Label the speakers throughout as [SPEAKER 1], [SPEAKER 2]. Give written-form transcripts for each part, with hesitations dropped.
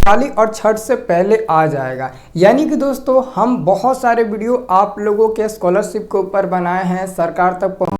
[SPEAKER 1] दिवाली और छठ से पहले आ जाएगा। यानी कि दोस्तों हम बहुत सारे वीडियो आप लोगों के स्कॉलरशिप के ऊपर बनाए हैं, सरकार तक पहुंच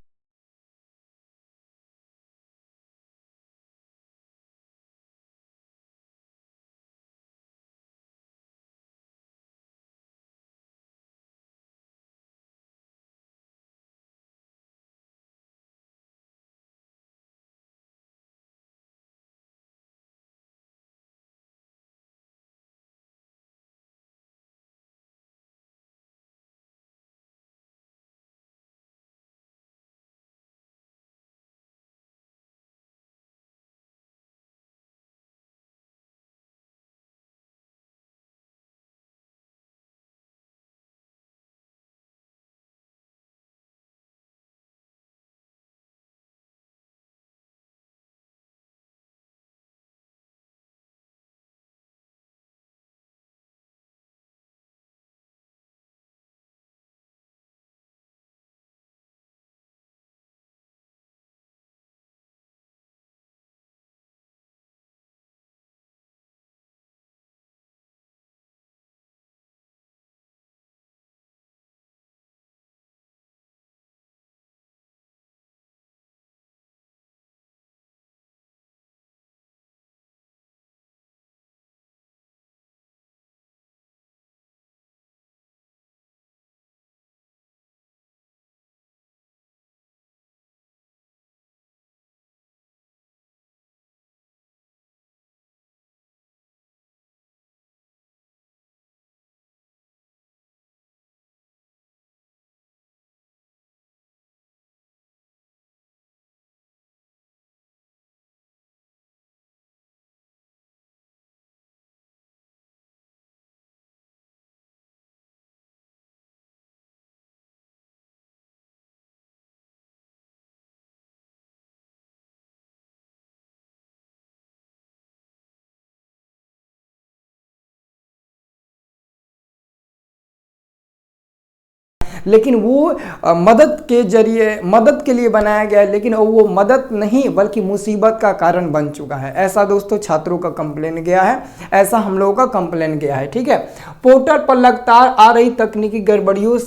[SPEAKER 1] लेकिन वो मदद के जरिए मदद के लिए बनाया गया है, लेकिन वो मदद नहीं बल्कि मुसीबत का कारण बन चुका है। ऐसा दोस्तों छात्रों का कंप्लेन गया है, ऐसा हम लोगों का कंप्लेन गया है। ठीक है, पोर्टल पर लगातार आ रही तकनीकी गड़बड़ियों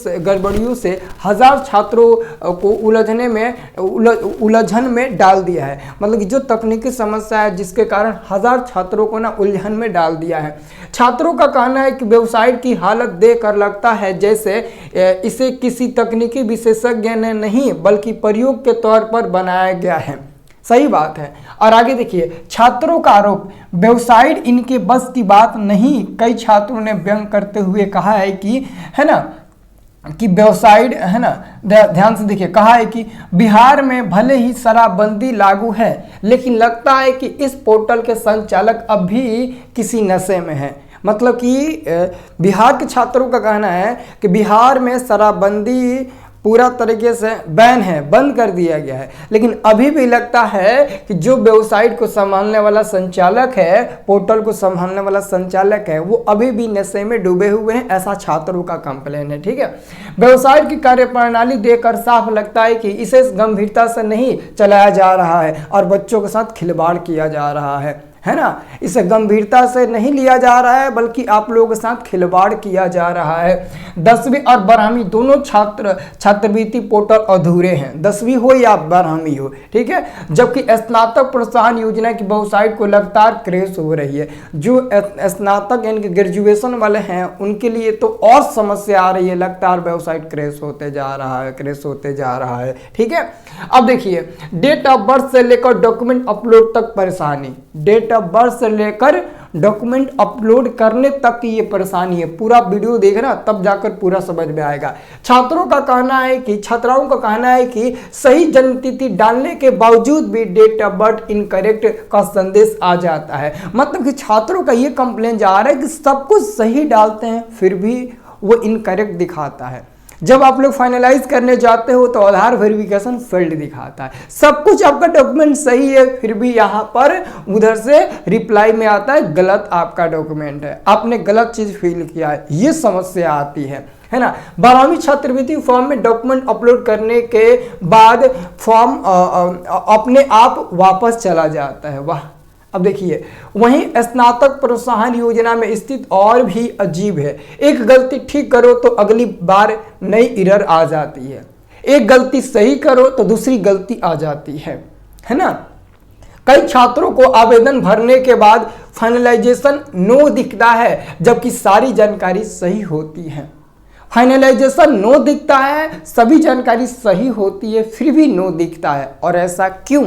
[SPEAKER 1] से हजार छात्रों को उलझन में डाल दिया है। मतलब कि जो तकनीकी समस्या है जिसके कारण हजार छात्रों को ना उलझन में डाल दिया है। छात्रों का कहना है कि वेबसाइट की हालत देखकर लगता है जैसे इसे किसी तकनीकी विशेषज्ञ ने नहीं बल्कि प्रयोग के तौर पर बनाया गया है। सही बात है। और आगे देखिए, छात्रों का आरोप, वेबसाइट इनके बस की बात नहीं। कई छात्रों ने व्यंग करते हुए कहा है कि है ना कि वेबसाइट है ना, ध्यान से देखिए, कहा है कि बिहार में भले ही शराबबंदी लागू है लेकिन लगता है कि इस पोर्टल के संचालक अब भी किसी नशे में हैं। मतलब कि बिहार के छात्रों का कहना है कि बिहार में शराबबंदी पूरा तरीके से बैन है, बंद कर दिया गया है, लेकिन अभी भी लगता है कि जो वेबसाइट को संभालने वाला संचालक है, पोर्टल को संभालने वाला संचालक है, वो अभी भी नशे में डूबे हुए हैं। ऐसा छात्रों का कंप्लेन है। ठीक है, वेबसाइट की कार्यप्रणाली देखकर साफ लगता है कि इसे गंभीरता से नहीं चलाया जा रहा है और बच्चों के साथ खिलवाड़ किया जा रहा है ना। इसे गंभीरता से नहीं लिया जा रहा है बल्कि आप लोगों के साथ खिलवाड़ किया जा रहा है। 10वीं और 12वीं दोनों छात्रवृत्ति पोर्टल अधूरे हैं, 10वीं हो या 12वीं हो। ठीक है, जबकि स्नातक प्रोत्साहन योजना की वेबसाइट को लगातार क्रैश हो रही है। जो स्नातक यानी कि ग्रेजुएशन वाले हैं उनके लिए तो और समस्या आ रही है, लगातार वेबसाइट क्रैश होते जा रहा है। ठीक है, अब देखिए, डेट ऑफ बर्थ से लेकर डॉक्यूमेंट अपलोड तक परेशानी। डेट ऑफ बर्थ से लेकर डॉक्यूमेंट अपलोड करने तक की ये परेशानी है। पूरा वीडियो देखना तब जाकर पूरा समझ में आएगा। छात्राओं का कहना है कि सही जन्मतिथि डालने के बावजूद भी डेट ऑफ बर्थ इनकरेक्ट का संदेश आ जाता है। मतलब कि छात्रों का ये कंप्लेन जा रहा है कि सब कुछ सही डालते हैं फिर भी वो इनकरेक्ट दिखाता है। जब आप लोग फाइनलाइज करने जाते हो तो आधार वेरिफिकेशन फेल्ड दिखाता है। सब कुछ आपका डॉक्यूमेंट सही है फिर भी यहाँ पर उधर से रिप्लाई में आता है गलत आपका डॉक्यूमेंट है, आपने गलत चीज फिल किया है। ये समस्या आती है ना। 12वीं छात्रवृत्ति फॉर्म में डॉक्यूमेंट अपलोड करने के बाद फॉर्म अपने आप वापस चला जाता है। वाह, अब देखिए, वहीं स्नातक प्रोत्साहन योजना में स्थिति और भी अजीब है। एक गलती ठीक करो तो अगली बार नई एरर आ जाती है, एक गलती सही करो तो दूसरी गलती आ जाती है ना। कई छात्रों को आवेदन भरने के बाद फाइनलाइजेशन नो दिखता है, जबकि सारी जानकारी सही होती है। फाइनलाइजेशन नो दिखता है, सभी जानकारी सही होती है, फिर भी नो दिखता है, और ऐसा क्यों?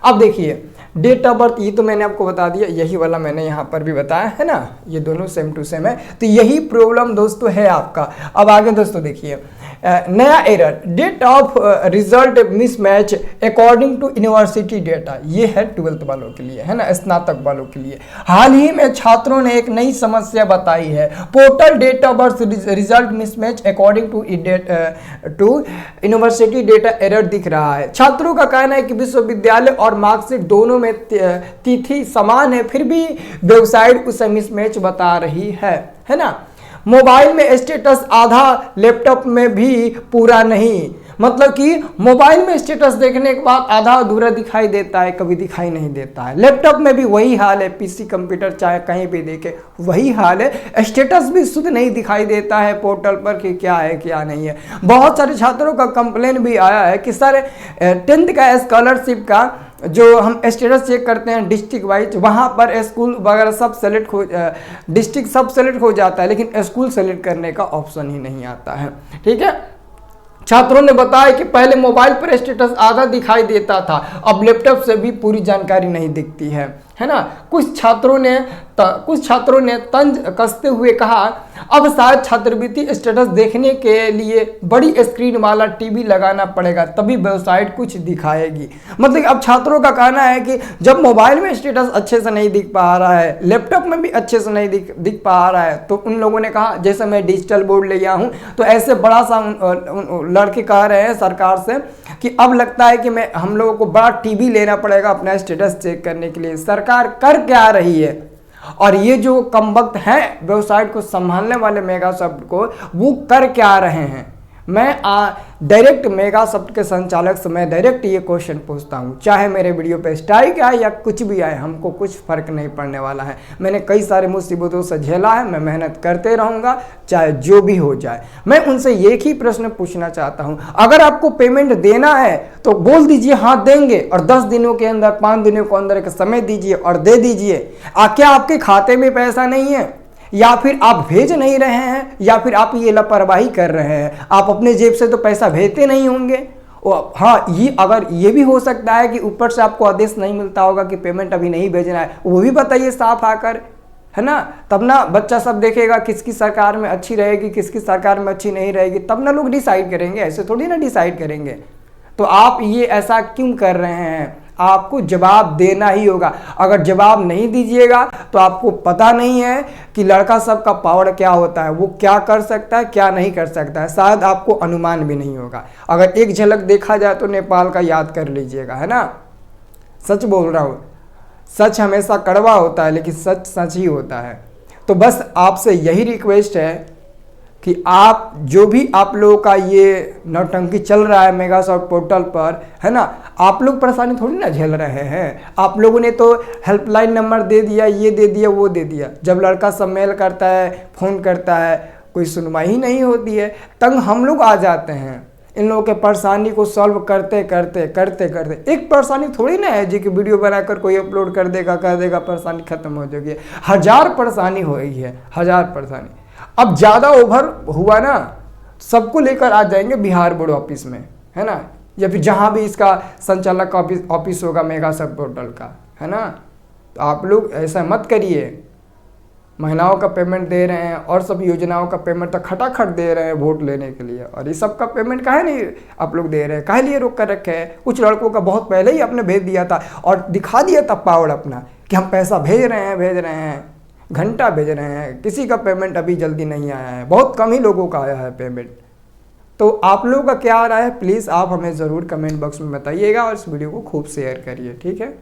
[SPEAKER 1] अब देखिए, डेट ऑफ बर्थ ये तो मैंने आपको बता दिया, यही वाला मैंने यहाँ पर भी बताया है ना, ये दोनों सेम टू सेम है। तो यही प्रॉब्लम दोस्तों है आपका। अब आगे दोस्तों देखिए, नया error, date of result mismatch according to university data. ये है 12th वालों के लिए, है ना, स्नातक वालों के लिए। हाल ही में छात्रों ने एक नई समस्या बताई है, portal date of birth result mismatch according to university data error दिख रहा है। छात्रों का कहना है कि विश्वविद्यालय और मार्कशीट दोनों में तिथि समान है, फिर भी वेबसाइट उसे मिसमैच बता रही है ना। मोबाइल में स्टेटस आधा, लैपटॉप में भी पूरा नहीं। मतलब कि मोबाइल में स्टेटस देखने के बाद आधा अधूरा दिखाई देता है, कभी दिखाई नहीं देता है। लैपटॉप में भी वही हाल है, पीसी कंप्यूटर चाहे कहीं भी देखे वही हाल है, स्टेटस भी शुद्ध नहीं दिखाई देता है पोर्टल पर कि क्या है क्या नहीं है। बहुत सारे छात्रों का कंप्लेन भी आया है कि सर 10th का स्कॉलरशिप का जो हम स्टेटस चेक करते हैं डिस्ट्रिक्ट वाइज, वहाँ पर स्कूल वगैरह सब सेलेक्ट हो, डिस्ट्रिक्ट सब सेलेक्ट हो जाता है, लेकिन स्कूल सेलेक्ट करने का ऑप्शन ही नहीं आता है। ठीक है, छात्रों ने बताया कि पहले मोबाइल पर स्टेटस आधा दिखाई देता था, अब लैपटॉप से भी पूरी जानकारी नहीं दिखती है ना। कुछ छात्रों ने तंज कसते हुए कहा, अब शायद छात्रवृत्ति स्टेटस देखने के लिए बड़ी स्क्रीन वाला टीवी लगाना पड़ेगा, तभी वेबसाइट कुछ दिखाएगी। मतलब अब छात्रों का कहना है कि जब मोबाइल में स्टेटस अच्छे से नहीं दिख पा रहा है, लैपटॉप में भी अच्छे से नहीं दिख पा रहा है, तो उन लोगों ने कहा, जैसे मैं डिजिटल बोर्ड ले गया हूँ, तो ऐसे बड़ा सा लड़के कह रहे हैं सरकार से कि अब लगता है कि हम लोगों को बड़ा टीवी लेना पड़ेगा अपना स्टेटस चेक करने के लिए। सरकार कर क्या रही है? और ये जो कमबख्त हैं वेबसाइट को संभालने वाले मेगासॉफ्ट को, वो कर क्या रहे हैं? मैं डायरेक्ट मेगासॉफ्ट के संचालक से मैं डायरेक्ट ये क्वेश्चन पूछता हूँ, चाहे मेरे वीडियो पे स्ट्राइक आए या कुछ भी आए, हमको कुछ फर्क नहीं पड़ने वाला है। मैंने कई सारे मुसीबतों से झेला है, मैं मेहनत करते रहूँगा चाहे जो भी हो जाए। मैं उनसे एक ही प्रश्न पूछना चाहता हूँ, अगर आपको पेमेंट देना है तो बोल दीजिए हाँ देंगे, और 10 दिनों के अंदर 5 दिनों के अंदर एक समय दीजिए और दे दीजिए। क्या आपके खाते में पैसा नहीं है, या फिर आप भेज नहीं रहे हैं, या फिर आप ये लापरवाही कर रहे हैं? आप अपने जेब से तो पैसा भेजते नहीं होंगे। हाँ, ये अगर ये भी हो सकता है कि ऊपर से आपको आदेश नहीं मिलता होगा कि पेमेंट अभी नहीं भेजना है, वो भी बताइए साफ आकर, है ना। तब ना बच्चा सब देखेगा किसकी सरकार में अच्छी रहेगी, किसकी सरकार में अच्छी नहीं रहेगी, तब ना लोग डिसाइड करेंगे, ऐसे थोड़ी ना डिसाइड करेंगे। तो आप ये ऐसा क्यों कर रहे हैं? आपको जवाब देना ही होगा। अगर जवाब नहीं दीजिएगा तो आपको पता नहीं है कि लड़का सब का पावर क्या होता है, वो क्या कर सकता है क्या नहीं कर सकता है, शायद आपको अनुमान भी नहीं होगा। अगर एक झलक देखा जाए तो नेपाल का याद कर लीजिएगा, है ना। सच बोल रहा हूँ, सच हमेशा कड़वा होता है, लेकिन सच सच ही होता है। तो बस आपसे यही रिक्वेस्ट है कि आप जो भी आप लोगों का ये नौटंकी चल रहा है मेगासॉफ्ट पोर्टल पर, है ना, आप लोग परेशानी थोड़ी ना झेल रहे हैं। आप लोगों ने तो हेल्पलाइन नंबर दे दिया, ये दे दिया, वो दे दिया। जब लड़का सब मेल करता है, फ़ोन करता है, कोई सुनवाई ही नहीं होती है, तंग हम लोग आ जाते हैं। इन लोगों के परेशानी को सॉल्व करते करते एक परेशानी थोड़ी ना है जी कि वीडियो बनाकर कोई अपलोड कर देगा, कह देगा परेशानी खत्म हो जाएगी। 1000 परेशानी हो रही है, 1000 परेशानी। अब ज़्यादा ओवर हुआ ना, सबको लेकर आ जाएंगे बिहार बोर्ड ऑफिस में, है ना, या फिर जहाँ भी इसका संचालक ऑफिस होगा मेगासॉफ्ट पोर्टल का, है ना। तो आप लोग ऐसा मत करिए। महिलाओं का पेमेंट दे रहे हैं और सब योजनाओं का पेमेंट तो खटाखट दे रहे हैं वोट लेने के लिए, और ये सब का पेमेंट काहे नहीं आप लोग दे रहे हैं, काहे लिए रोक कर रखे हैं? कुछ लड़कों का बहुत पहले ही आपने भेज दिया था और दिखा दिया था पावर अपना कि हम पैसा भेज रहे हैं, घंटा भेज रहे हैं। किसी का पेमेंट अभी जल्दी नहीं आया है, बहुत कम ही लोगों का आया है पेमेंट। तो आप लोगों का क्या आ रहा है, प्लीज़ आप हमें ज़रूर कमेंट बॉक्स में बताइएगा और इस वीडियो को खूब शेयर करिए, ठीक है।